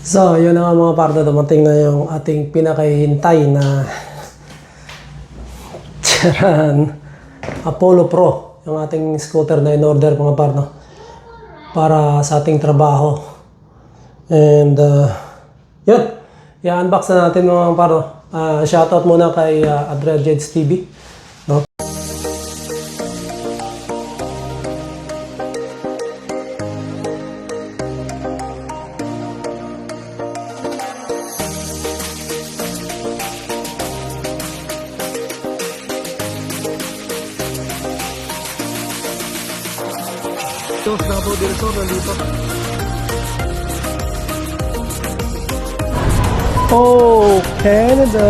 So, yun na nga mga parda, dumating na yung ating pinakahihintay na Charan Apollo Pro, yung ating scooter na in-order mga parda para sa ating trabaho. And yun, i-unbox na natin mga parda. Shoutout muna kay Andrea Jeds TV, no? Davao del Sur nandito. Oh, Canada!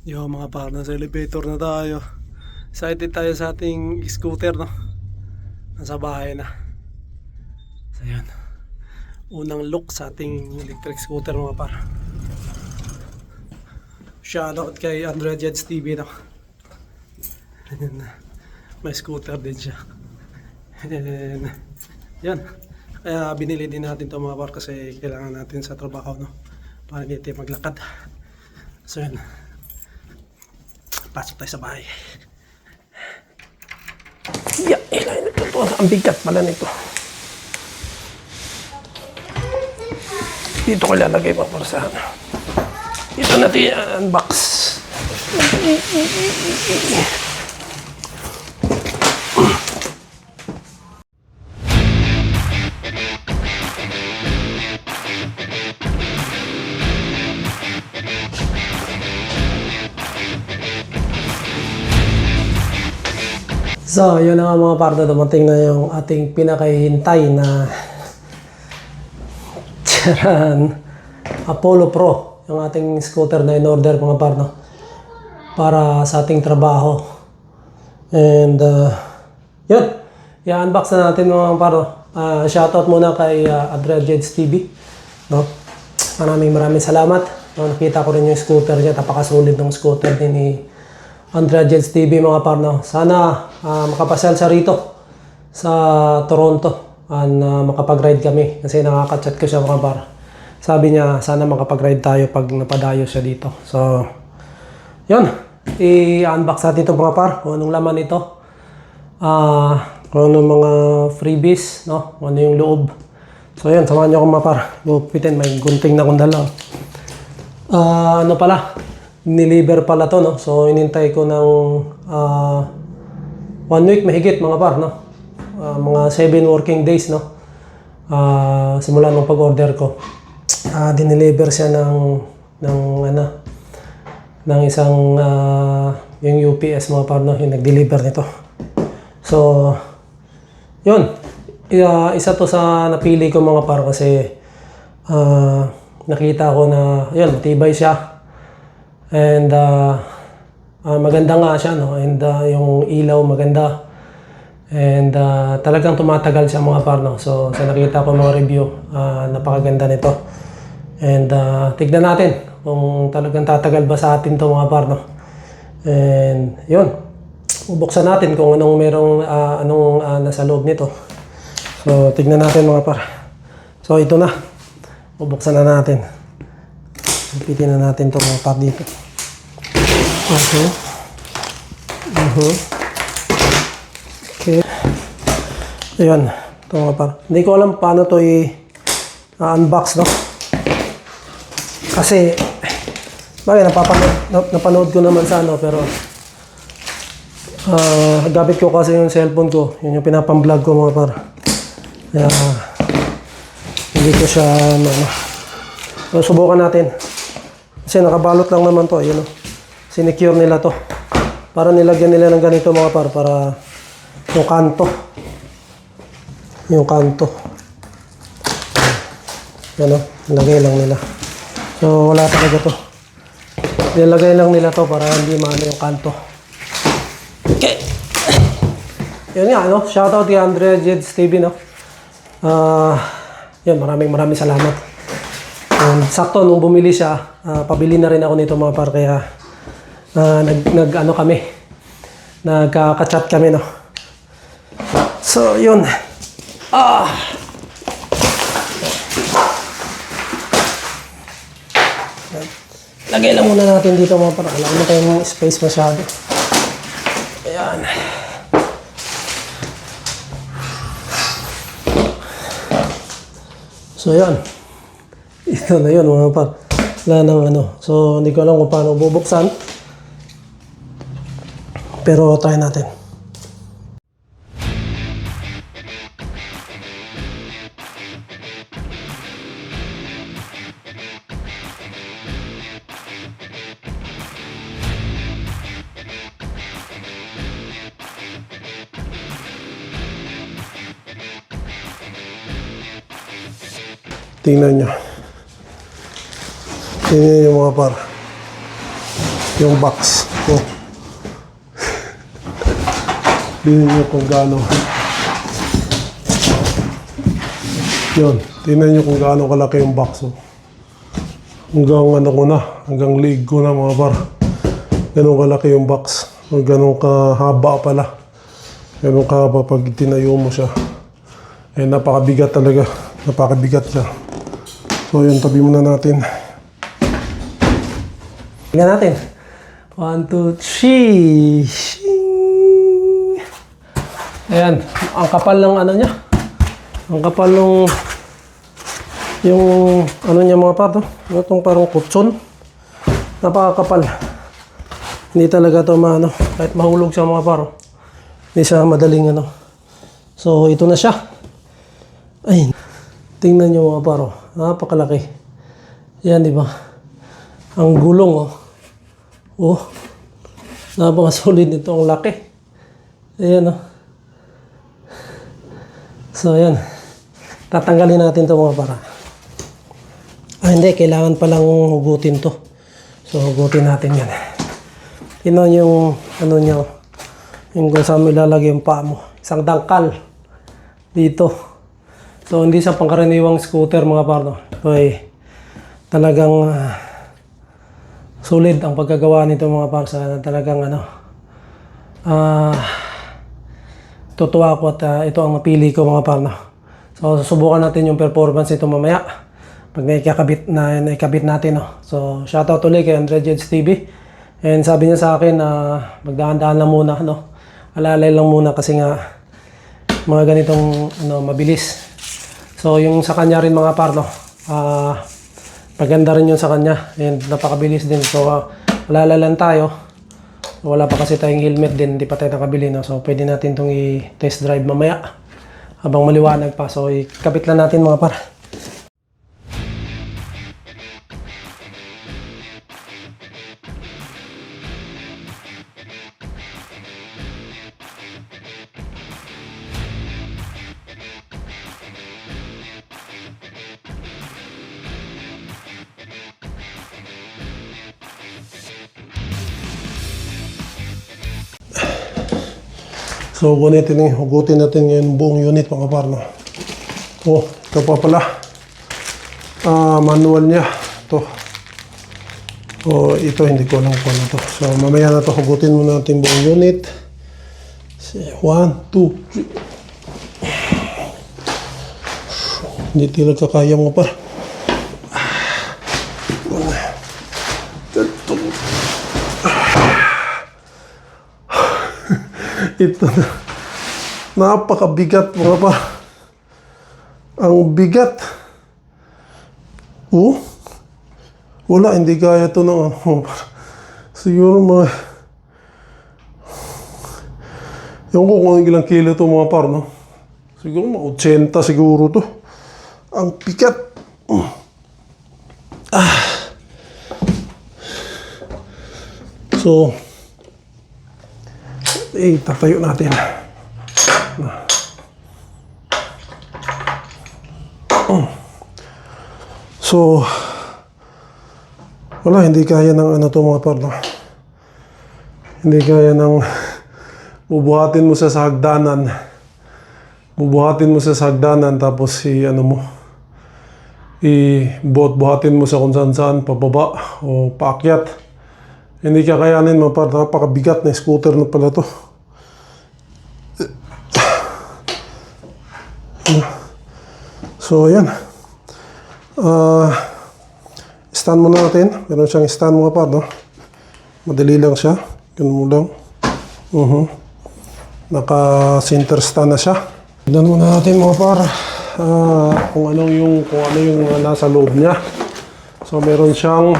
Yo mga partner, sa elevator na tayo. Excited tayo sa ating scooter, no? Nasa bahay na. So yan, unang look sa ating electric scooter mga par. Shoutout kay Andrea Jeds TV, no? May scooter din siya. And yan, kaya binili din natin ito mga par kasi kailangan natin sa trabaho, no? Para hindi tayo maglakad. So yan, pasok tayo sa bahay. Yeah, ilayin ito. Ang bigat pala nito. Dito ko lalagay pa para sa ano. Ito natin unbox. So, yun na nga mga parda, dumating na yung ating pinakahihintay na Charan Apollo Pro, yung ating scooter na in-order mga parda para sa ating trabaho. And yun, i-unbox na natin mga parda. Shoutout muna kay Andrea Jeds TV, no? Maraming salamat, no? Nakita ko rin yung scooter niya, napakasulit ng scooter din ni Andrea Jeds TV mga parno. Sana makapasal siya rito sa Toronto and makapag-ride kami kasi nakaka-chat ko siya mga par. Sabi niya sana makapag-ride tayo pag napadayo siya dito. So, yun. I-unbox natin ito mga par. Kung anong laman ito. Kung anong mga freebies, no? Kung ano yung loob. So, yun. Samahan niyo ako mga par. Gupitin. May gunting na kong dala. Ano pala? Niliver pala to, no? So, inintay ko ng 1 week mahigit mga par, no? Mga 7 working days, no? Simula nung pag-order ko. Dineliver siya ng isang yung UPS mga par, no? Yung nag-deliver nito. So, yun. Isa to sa napili ko mga par kasi nakita ko na, yun, matibay siya. And maganda nga siya, no? And yung ilaw maganda. And talagang tumatagal siya mga par, no? So sa nakita ko mga review, napakaganda nito. And tignan natin kung talagang tatagal ba sa atin to mga par, no? And yun, bubuksan natin kung anong merong nasa loob nito. So tignan natin mga par. So ito na, bubuksan na natin. Pitin na natin ito mga par dito. Okay. Okay. Ayan. Ito mga par. Hindi ko alam paano ito i-unbox, no? Kasi napanood ko naman sa ano, pero gamit ko kasi yung cellphone ko. Yun yung pinapang-vlog ko mga par. Kaya hindi ko siya so, subukan natin. Kasi nakabalot lang naman to, yun, sinecure nila to. Para nilagyan nila ng ganito mga par, para yung kanto. Yung kanto. Yan, nilagay lang nila. So wala talaga to. Nilagay lang nila to para hindi maano yung kanto. Okay. Yun nga, no? Shoutout kay Andrea Jeds TV, no? Yan, maraming salamat. And sakto, nung bumili siya, pabili na rin ako nito mga par. Kaya nagka-chat kami, no? So, yun. Lagay lang muna natin dito mga par. Alam mo tayong space masyado. Ayan. So, yan. Ito na yun mga par. Wala nang ano. So, hindi ko alam kung paano bubuksan. Pero, try natin. Tingnan nyo. Tingnan nyo mga par. Yung box. Oh. Tingnan nyo kung gaano. Yun. Tingnan nyo kung gaano kalaki yung box. Oh. Hanggang ano ko na. Hanggang leg ko na mga par. Ganun kalaki yung box. O ganun kahaba pala. Ganun kahaba pag tinayo mo siya. Eh napakabigat talaga. Napakabigat siya. So, yun, tabi muna natin. Tingnan natin. 1, 2, 3. Ayan. Ang kapal ng ano niya. Ang kapal ng yung ano niya mga pato. Itong parang kutson. Napakakapal. Hindi talaga ito maano. Kahit mahulog siya mga paro. Hindi siya madaling ano. So, ito na siya. Ay. Tingnan niyo mga paro. Napakalaki. Yan, di ba? Ang gulong, oh. Oh. Napakasolid nito. Ang laki. Ayan, oh. So, ayan. Tatanggalin natin ito mga para. Hindi. Kailangan palang hugutin to. So, hugutin natin yan. Tingnan yung, ano niya, oh. Yung kung saan mo ilalagay yung paa mo. Isang dangkal. Dito. So, hindi sa pangkaraniwang scooter mga parno. Okay. Talagang solid ang pagkagawa nito mga par. Talagang ano. Tutuwa ako at ito ang napili ko mga parno. So, susubukan natin yung performance nito mamaya. Pag naikabit natin. No? So, shoutout ulit kay Andre Jeds TV. And sabi niya sa akin na magdaan-daan lang muna. No? Alalay lang muna kasi nga mga ganitong ano, mabilis. So, yung sa kanya rin mga par, no? Maganda rin yun sa kanya. And napakabilis din. So, malalalan tayo. Wala pa kasi tayong helmet din. Hindi pa tayo nakabili, no? So, pwede natin itong i-test drive mamaya. Habang maliwanag pa. So, ikabit lang natin mga par. So, hugutin natin ngayon buong unit mga parno. Oh, ito pa pala. Manual niya. Ito. Oh, ito hindi ko alam kung ano to. So, mamaya na to hugutin muna natin buong unit. 1, 2, 3. Hindi talaga kaya mga par. Ito na. Napakabigat mga pa. Ang bigat. Oh? Wala, hindi kaya ito ng siguro mga yung ko kung ilang kilo ito mga par, no? Siguro mga 80 siguro to. Ang bigat. So, tatayo natin. So, wala, hindi kaya ng ano to mga par, no? Hindi kaya ng bubuhatin mo sa hagdanan. Bubuhatin mo sa hagdanan tapos ano mo ibuhat-buhatin mo sa kung saan-saan, pababa o paakyat. Hindi kakayanin mga par, napakabigat na scooter na pala to. So ayan, stand muna natin. Meron siyang stand mga par, no? Madali lang siya, ganun mo lang. Naka center stand na siya. Tignan muna natin mga par, kung ano yung nasa loob niya. So meron siyang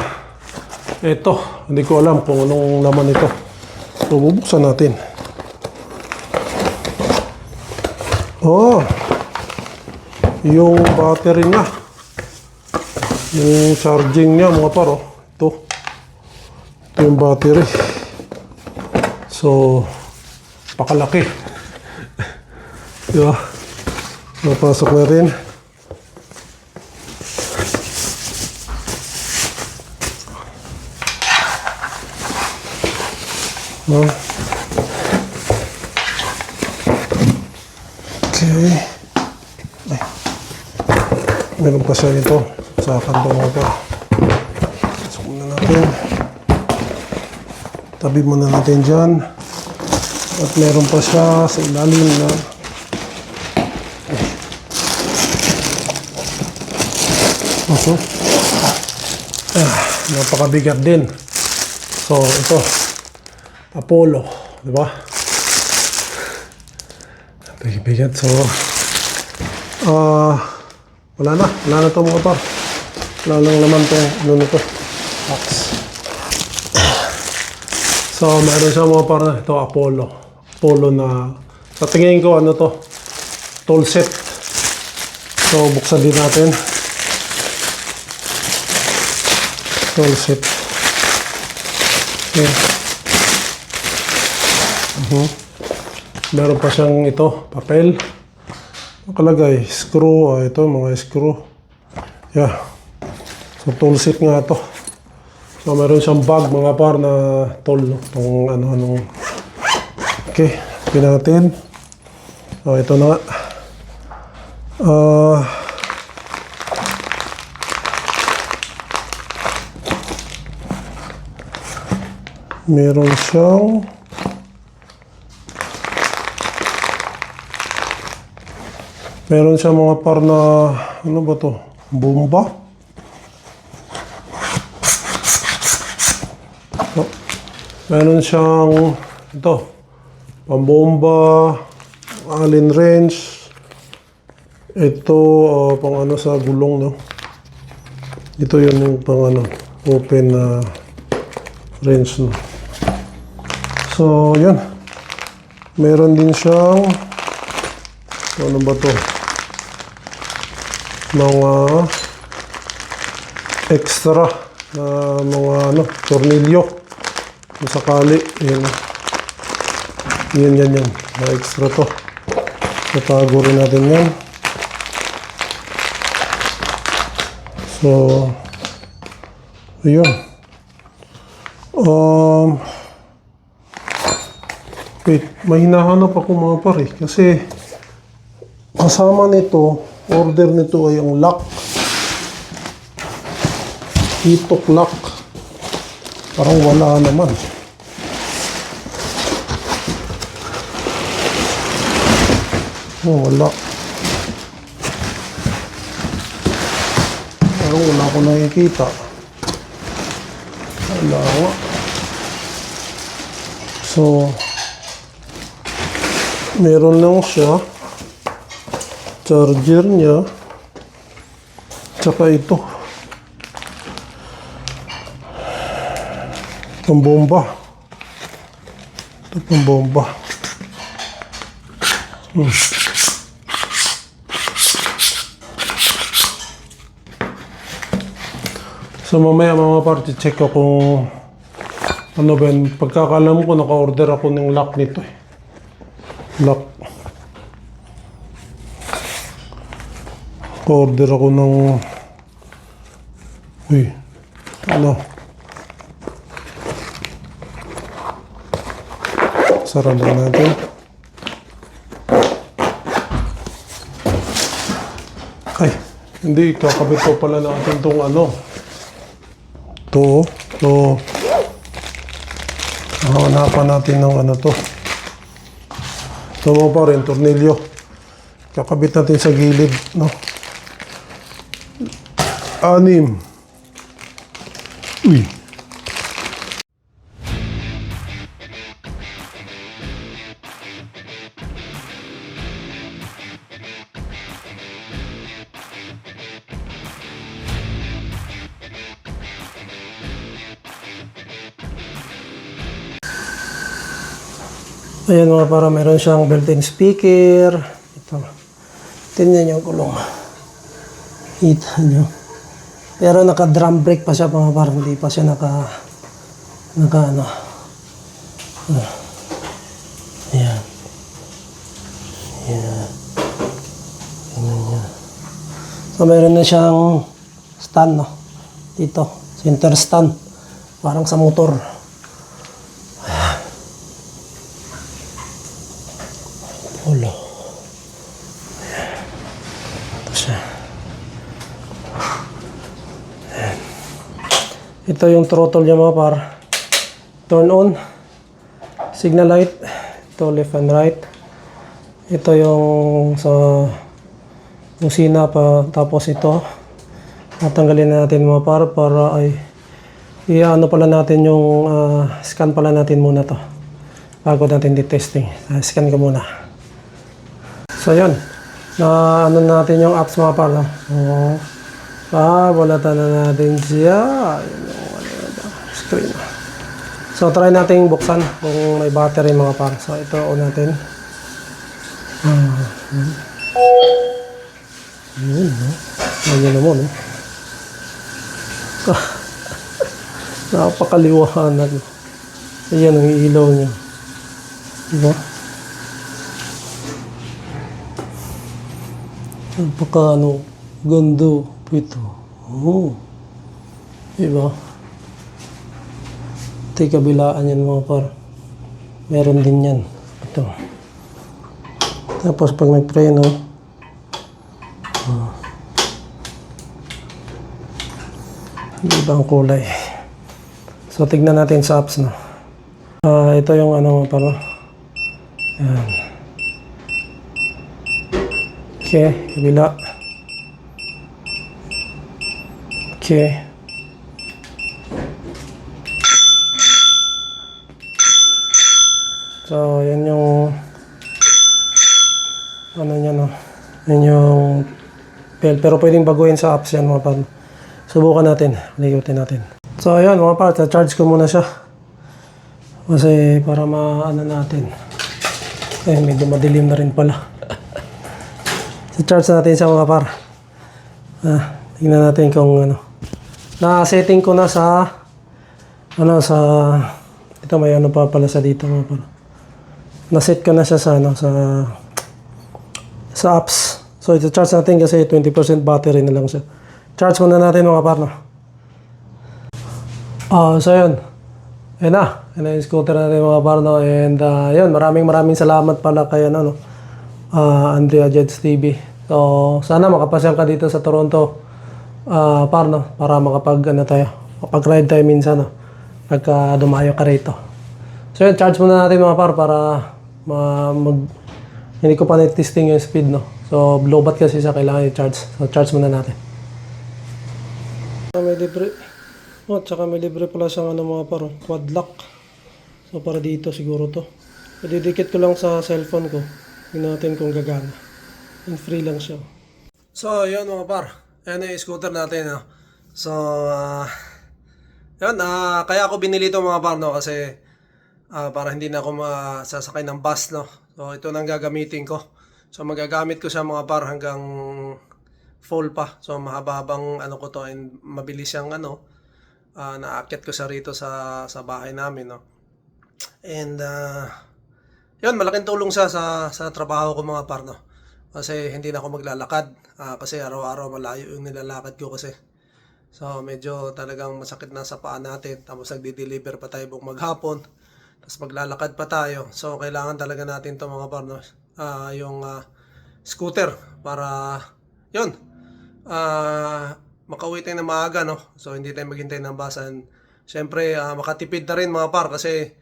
ito, hindi ko alam kung anong laman ito. So bubuksan natin. Oh, yung battery niya, yung charging niya mga par, oh. Ito yung battery. So pakalaki. Diba? Napasok na rin. Okay. Ay. Meron pa siya nito sa kantong mga pa. Pasok muna natin. Tabi muna natin dyan. At meron pa siya sa ilalim na napakabigat din. So ito, Apollo, di ba? Bigat. So wala na to mga par. Wala lang naman to, ano nito, box. So meron siya mga par na ito, Apollo na sa tingin ko ano to, tool set. So buksan din natin. Tool set. Okay. Meron pa siyang ito, papel. Nakalagay, screw. Ito, mga screw. Yeah. So, tool set nga ito. So, meron siyang bag, mga par na tool. No? Itong ano. Okay, pin natin. So, ito na nga. Meron siyang mga par na ano ba to? Bomba. So, meron siyang ito, pambomba, allen wrench. Ito pang ano sa gulong, no. Ito yun yung pang ano, open wrench, no. So, yun. Meron din siyang ano ba to? Mga extra na mga ano, tornilyo. Kung sakali, yan. Mga extra to. Tatago rin natin yan. So, ayun. Wait, may hinahanap ako mga pare kasi kasama nito, order nito ay ang lock. Itok lock. Parang wala naman. Wala. Parang wala ko nakikita. Wala nga. So, meron lang siya. Charger niya. Tsaka ito. Pambomba. Ito pambomba. So mamaya mga party check ko kung ano ba yun. Pagkakalam ko naka-order ako ng lock nito eh. Lock. Order ako ng ano, sara lang natin. Ay, Hindi, kakabit ko pala natin itong ano. Ito. So, hanapan natin ng ano to. Ito mo pa rin, tornilyo. Kakabit natin sa gilid, no? 6. Uy. Ayan mga para meron siyang built-in speaker. Ito. Tingnan niyo yung gulong. Kita niyo. Pero naka-drum brake pa siya mga para hindi pa siya naka ano. Ayan. Ayan. Tingnan niyo. So meron na siyang stand, no? Dito. Center stand. Parang sa motor. Ulo. Ito siya. Ayan. Ito yung throttle niya mga par. Turn on. Signal light. Ito left and right. Ito yung sa busina pa. Tapos ito. Tatanggalin natin mga par para ay i-ano pala natin yung scan pala natin muna to. Bago natin di-testing. Scan ko muna. So yun, na ano natin yung apps mga par, no? Balatan na natin siya. Screen. So try natin buksan kung may battery mga par. So ito on natin. Yun, no? Ganyan naman, no? Napakaliwanag. Ayan ang ilaw niya. Diba? Napaka ano, ganda ito. Oh. Diba? Ito yung kabilaan yan mga par. Meron din yan. Ito. Tapos pag nag-preno, iba ang kulay. So tignan natin sa apps, no. Ito yung ano mga par. Ayan. Okay, kabila. Okay. So, yan yung ano niya, no. Yan yung pero pwedeng baguhin sa apps yan mga par. Subukan natin. Ligutin natin. So, ayun mga par. Charge ko muna siya. Kasi para maano natin. Medyo madilim na rin pala. I-charge natin siya mga par. Tingnan natin kung ano. Na-setting ko na sa ano sa ito may ano pa pala sa dito mga par. Na-set ko na siya sa ano sa apps. So i-charge natin kasi 20% battery na lang siya. Charge muna natin mga par, no. So yun. Ayan na yung scooter natin mga par, no. And yun, maraming salamat pala kay ano, no. Andrea Jets TV. So, sana makapasyal ka dito sa Toronto, par, no? Para makapag-ride tayo minsan, no? Pagka dumayo ka rito. So, yun, charge muna natin mga par para hindi ko pa na-testing yung speed, no? So, low-bat kasi siya, kailangan i-charge. So, charge muna natin. May libre. Tsaka may libre pala siyang ano mga par, quad lock. So, para dito siguro to. Ididikit ko lang sa cellphone ko. Tingnan natin kung gagana. And free lang siya. So, yun mga par. Ayan yung scooter natin. No? So, yun. Kaya ako binili ito mga par, no? Kasi para hindi na ako masasakay ng bus, no? So, ito nang gagamitin ko. So, magagamit ko siya mga par hanggang full pa. So, mahaba-habang ano ko to and mabilis siyang ano. Naakyat ko siya rito sa bahay namin, no? And, yun, malaking tulong siya sa trabaho ko mga par, no? Kasi hindi na ako maglalakad. Kasi araw-araw malayo yung nilalakad ko kasi. So medyo talagang masakit na sa paa natin. Tapos nagdi-deliver pa tayo buong maghapon. Tapos maglalakad pa tayo. So kailangan talaga natin to mga par, no? Yung scooter para yun. makauwi tayo na maaga, no? So hindi tayo maghintay ng bus. And syempre, makatipid na rin mga par kasi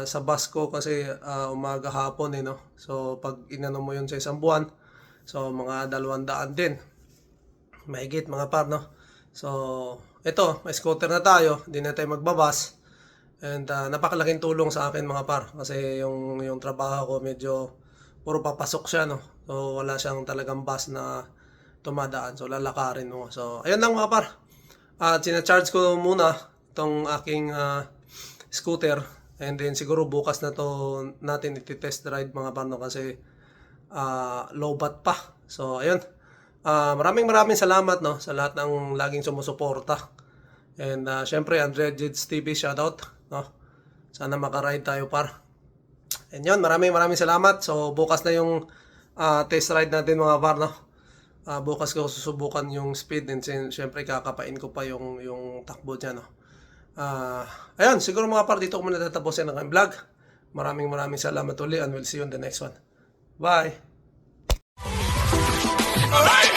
sa bus ko kasi umaga hapon eh, no? So pag inano mo yun sa isang buwan, so mga 200 din. Mahigit mga par, no? So ito, may scooter na tayo, hindi na tayo magbabas. And napakalaking tulong sa akin mga par kasi yung trabaho ko medyo puro papasok siya, no? So wala siyang talagang bus na tumadaan. So lalakarin mo. So ayun lang mga par. At sina-charge ko muna itong aking scooter. And then siguro bukas na to natin iti-test ride mga par, no? Kasi low bat pa. So ayun. Maraming salamat, no, sa lahat ng laging sumusuporta. And syempre Andre Jids TV shoutout, no. Sana makaride tayo par. And yun, maraming salamat. So bukas na yung test ride natin mga par, no. Bukas ko susubukan yung speed and syempre kakapain ko pa yung takbo niya, no. Ayun, siguro mga par, dito ko muna tatapusin ang vlog. Maraming salamat uli and we'll see you on the next one. Bye! Alright!